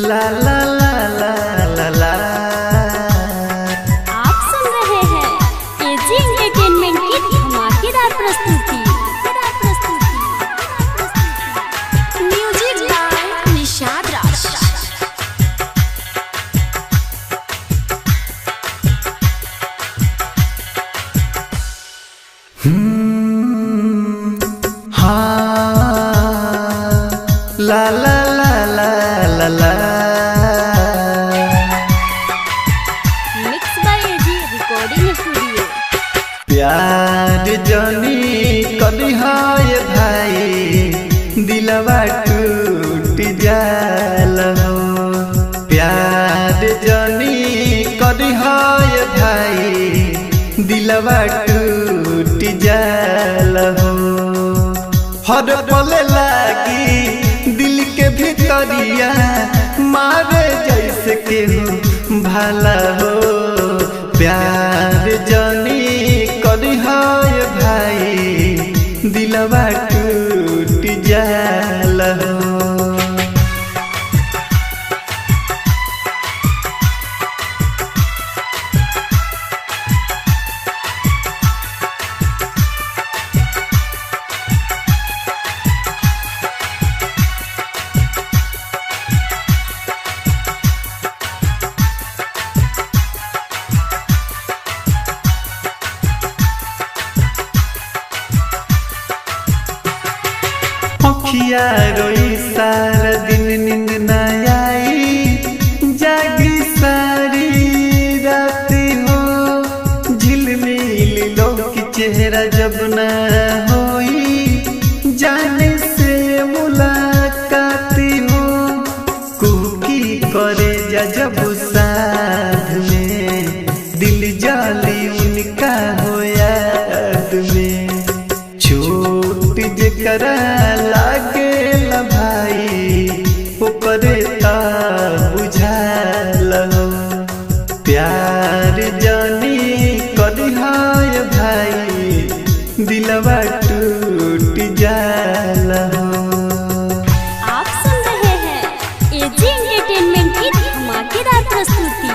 ला ला ला ला ला ला। आप सुन रहे हैं एजी एंटरटेनमेंट की धमाकेदार प्रस्तुति। Music by Nishad Raj. ला ला ला ला ला ला। Mix by AG recording studio. प्यार जानी कदी हाय भाई दिलवा टूट जाल हो। प्यार जानी कदी हाय भाई दिलवा टूट जाल हो। हर पल लागी दिल के भीतरिया मारे जैसे केहू भला हो। प्यार जानी कदी हाय भाई दिलवा टूट जाल हो। अखिया रोई सारा दिन नींद न आई जागी सारी राती हो। झिलमिल लोग की चेहरा जब न होई जाने से मुलाकाती हो। कुकी करे जब साथ में दिल जाली उनका हो याद में। छूट जकरा लागे ला भाई ऊपरे ता बुझाल हो। प्यार जानी कदी हाय भाई दिलवा टूट जाल हो। आप सुन रहे हैं एजी एंटरटेनमेंट की धमाकेदार प्रस्तुति।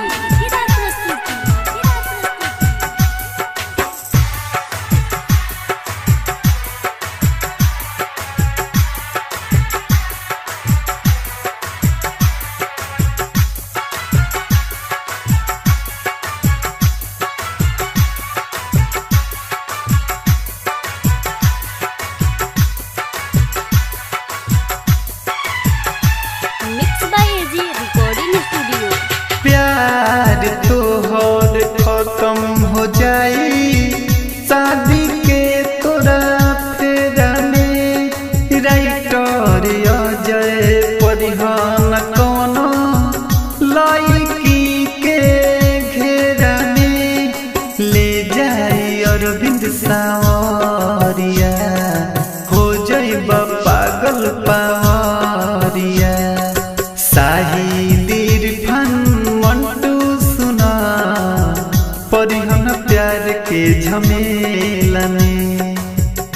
प्यार तोहर खत्म हो जाई शादी के तोरा फेरा में। राइटर अजय परिहन कोनो लड़की के घेरा में ले जाई अरविंद सावरिया हो जाइब पागल पावरिया। शाहिद इरफान मंटू सुना परिहन प्यार के झमेला में।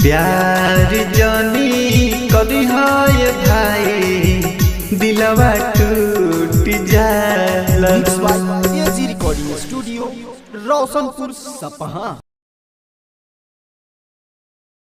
प्यार जानी कदी हाय भाई दिलवा टूट जाल। एजी रिकॉर्डिंग स्टूडियो रोशनपुर सपहा।